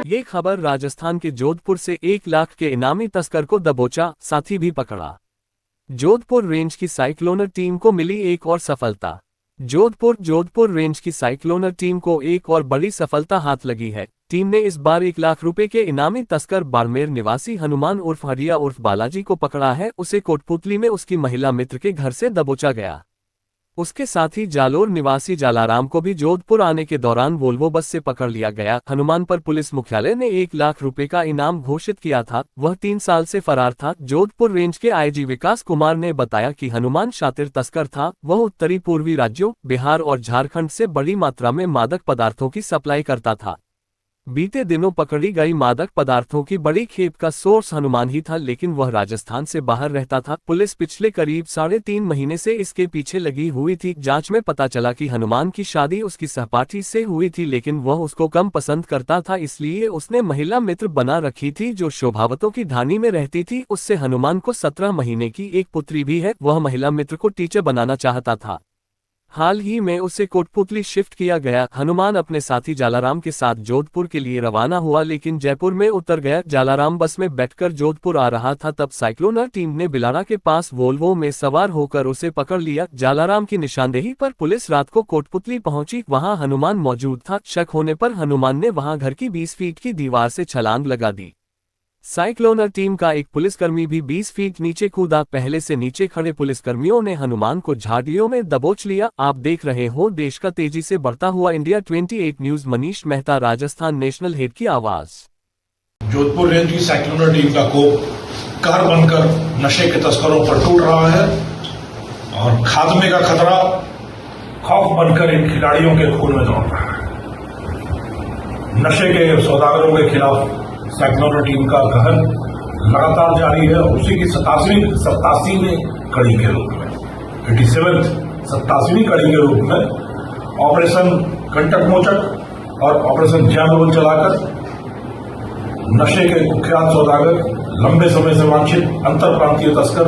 ये खबर राजस्थान के जोधपुर से 1 लाख के इनामी तस्कर को दबोचा, साथी भी पकड़ा। जोधपुर रेंज की साइक्लोनर टीम को मिली एक और सफलता। जोधपुर रेंज की साइक्लोनर टीम को एक और बड़ी सफलता हाथ लगी है। टीम ने इस बार 1 लाख रुपए के इनामी तस्कर बाड़मेर निवासी हनुमान उर्फ हरिया उर्फ बालाजी को पकड़ा है। उसे कोटपुतली में उसकी महिला मित्र के घर से दबोचा गया। उसके साथ ही जालोर निवासी जालाराम को भी जोधपुर आने के दौरान वोल्वो बस से पकड़ लिया गया। हनुमान पर पुलिस मुख्यालय ने 1 लाख रुपए का इनाम घोषित किया था। वह 3 साल से फरार था। जोधपुर रेंज के आईजी विकास कुमार ने बताया कि हनुमान शातिर तस्कर था। वह उत्तरी पूर्वी राज्यों बिहार और झारखंड से बड़ी मात्रा में मादक पदार्थों की सप्लाई करता था। बीते दिनों पकड़ी गई मादक पदार्थों की बड़ी खेप का सोर्स हनुमान ही था, लेकिन वह राजस्थान से बाहर रहता था। पुलिस पिछले करीब 3.5 महीने से इसके पीछे लगी हुई थी। जांच में पता चला कि हनुमान की शादी उसकी सहपाठी से हुई थी, लेकिन वह उसको कम पसंद करता था, इसलिए उसने महिला मित्र बना रखी थी जो शोभावतों की ढानी में रहती थी। उससे हनुमान को 17 महीने की एक पुत्री भी है। वह महिला मित्र को टीचर बनाना चाहता था। हाल ही में उसे कोटपुतली शिफ्ट किया गया। हनुमान अपने साथी जालाराम के साथ जोधपुर के लिए रवाना हुआ, लेकिन जयपुर में उतर गया। जालाराम बस में बैठकर जोधपुर आ रहा था, तब साइक्लोनर टीम ने बिलाड़ा के पास वोल्वो में सवार होकर उसे पकड़ लिया। जालाराम की निशानदेही पर पुलिस रात को कोटपुतली पहुंची। वहां हनुमान मौजूद था। शक होने पर हनुमान ने वहां घर की 20 फीट की दीवार से छलांग लगा दी। साइक्लोनर टीम का एक पुलिसकर्मी भी 20 फीट नीचे कूदा। पहले से नीचे खड़े पुलिसकर्मियों ने हनुमान को झाड़ियों में दबोच लिया। आप देख रहे हो देश का तेजी से बढ़ता हुआ India 28 news. Manish Mehta, Rajasthan national head की आवाज। जोधपुर रेंज की साइक्लोनर टीम का कोप कहर बनकर नशे के तस्करों पर टूट रहा है और खात्मे का खतरा खौफ बनकर इन खिलाड़ियों के खून में दौड़ रहा है। नशे के सौदागरों के खिलाफ साइक्लोनर टीम का कहर लगातार जारी है। उसी की 87वीं कड़ी के रूप में 87वीं कड़ी के रूप में ऑपरेशन कंटक मोचक और ऑपरेशन जैम चलाकर नशे के कुख्यात सौदागर, लंबे समय से वांछित अंतर प्रांतीय तस्कर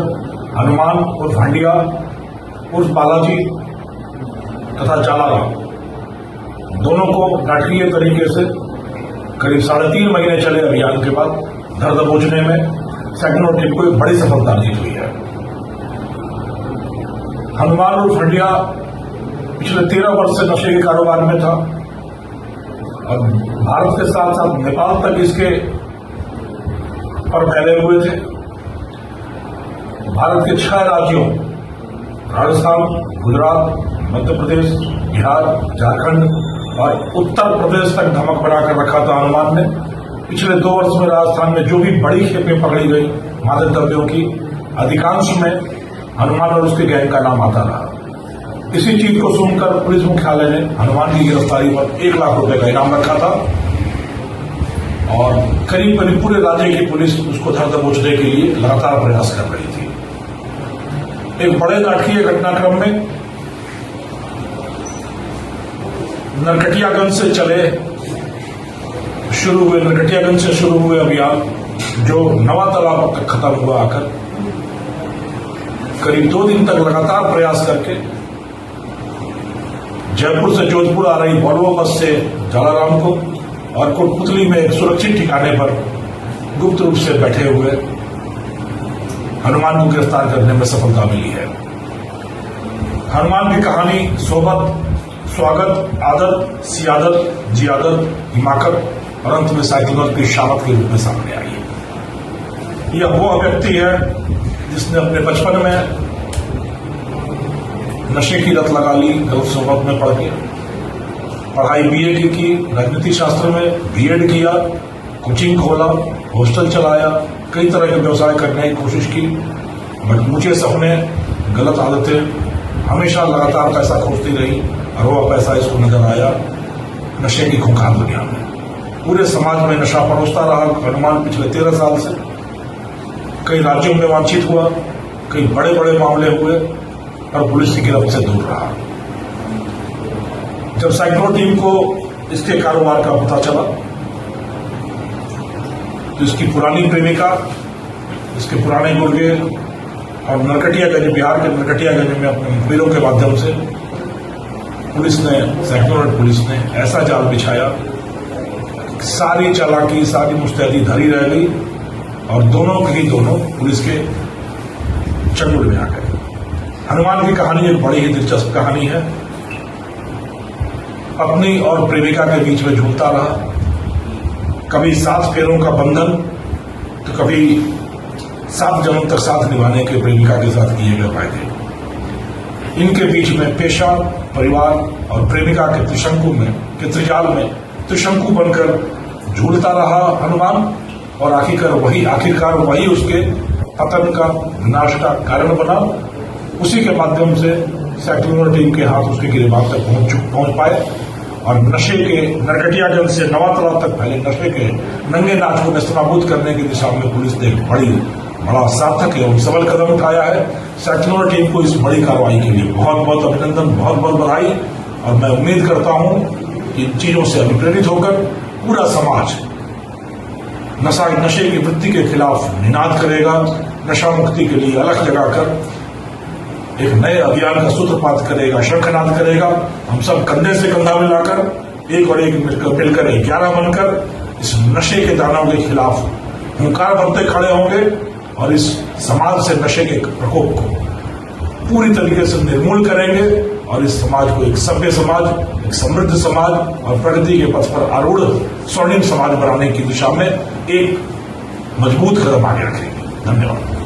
हनुमान उर्फ हंडिया उर्फ बालाजी तथा जालाराम, दोनों को नाटकीय तरीके से करीब 3.5 महीने चले अभियान के बाद धर दबोचने में साइक्लोनर टीम को एक बड़ी सफलता अर्जित हुई है। हनुमान उर्फ हंडिया पिछले 13 वर्ष से नशे के कारोबार में था और भारत के साथ साथ नेपाल तक इसके पर फैले हुए थे। भारत के 6 राज्यों राजस्थान, गुजरात, मध्य प्रदेश, बिहार, झारखंड और उत्तर प्रदेश तक धमक बनाकर रखा था हनुमान ने। पिछले 2 वर्ष में राजस्थान में जो भी बड़ी खेपें पकड़ी गई मादक द्रव्यों की, अधिकांश में हनुमान और उसके गैंग का नाम आता रहा। इसी चीज को सुनकर पुलिस मुख्यालय ने हनुमान की गिरफ्तारी पर 1 लाख रुपए का इनाम रखा था और करीब पूरे राज्य की पुलिस उसको धर दबोचने के लिए लगातार प्रयास कर रही थी। एक बड़े नाटकीय घटनाक्रम में नरकटियागंज से शुरू हुए अभियान जो नवा तालाब तक खत्म हुआ आकर करीब 2 दिन तक लगातार प्रयास करके जयपुर से जोधपुर आ रही वोल्वो बस से जालाराम को और कोटपुतली में एक सुरक्षित ठिकाने पर गुप्त रूप से बैठे हुए हनुमान को गिरफ्तार करने में सफलता मिली है। हनुमान की कहानी सोबत, स्वागत, आदत, सियादत, जियादत, हिमाकत और अंत में साइक्लोनर की शामत के रूप में सामने आई है। यह वो व्यक्ति है जिसने अपने बचपन में नशे की लत लगा ली, गलत सोबत में पड़ के पढ़ाई बीए की, राजनीति शास्त्र में बीएड किया, कोचिंग खोला, हॉस्टल चलाया, कई तरह के व्यवसाय करने की कोशिश की, बट ऊंचे सपने, गलत आदतें, हमेशा लगातार पैसा खोजती रही और वह पैसा इसको नजर आया नशे की खूंखार दुनिया में। पूरे समाज में नशा परोसता रहा हनुमान पिछले 13 साल से। कई राज्यों में वांछित हुआ, कई बड़े बड़े मामले हुए और पुलिस की गिरफ्त से दूर रहा। जब साइक्लोनर टीम को इसके कारोबार का पता चला तो इसकी पुरानी प्रेमिका, इसके पुराने गुर्गे और नरकटियागंज, बिहार के नरकटियागंज में अपने मुखबिरों के माध्यम से साइक्लोनर पुलिस ने ऐसा जाल बिछाया सारी चालाकी, सारी मुस्तैदी धरी रह गई और दोनों के ही दोनों पुलिस के चंगुल में आ गए। हनुमान की कहानी एक बड़ी ही दिलचस्प कहानी है। पत्नी और प्रेमिका के बीच में झूलता रहा, कभी 7 फेरों का बंधन तो कभी 7 जन्म तक साथ निभाने के प्रेमिका के साथ किए गए वायदे। इनके बीच में पेशा, परिवार और प्रेमिका के त्रिजाल में त्रिशंकु बनकर झूलता रहा हनुमान और आखिरकार वही उसके पतन का, विनाश का कारण बना। उसी के माध्यम से साइक्लोनर टीम के हाथ उसके गिरबान तक पहुंच पाए और नशे के नरकटियागंज से नवातला तक फैले नशे के नंगे नाच को नेस्तनाबूद करने की दिशा में पुलिस ने बड़ा सार्थक एवं सबल कदम उठाया है। साइक्लोनर टीम को इस बड़ी कार्रवाई के लिए बहुत बहुत अभिनंदन, बहुत बहुत बधाई। और मैं उम्मीद करता हूं कि इन चीजों से अनुप्रेरित होकर पूरा समाज नशे की वृत्ति के खिलाफ निनाद करेगा, नशा मुक्ति के लिए अलख जगाकर एक नए अभियान का सूत्रपात करेगा, शंखनाद करेगा। हम सब कंधे से कंधा मिलाकर एक और एक मिलकर 11 बनकर इस नशे के दानव के खिलाफ हुंकार भरते खड़े होंगे और इस समाज से नशे के प्रकोप को पूरी तरीके से निर्मूल करेंगे और इस समाज को एक सभ्य समाज, एक समृद्ध समाज और प्रगति के पथ पर आरूढ़ स्वर्णिम समाज बनाने की दिशा में एक मजबूत कदम आगे रखेंगे। धन्यवाद।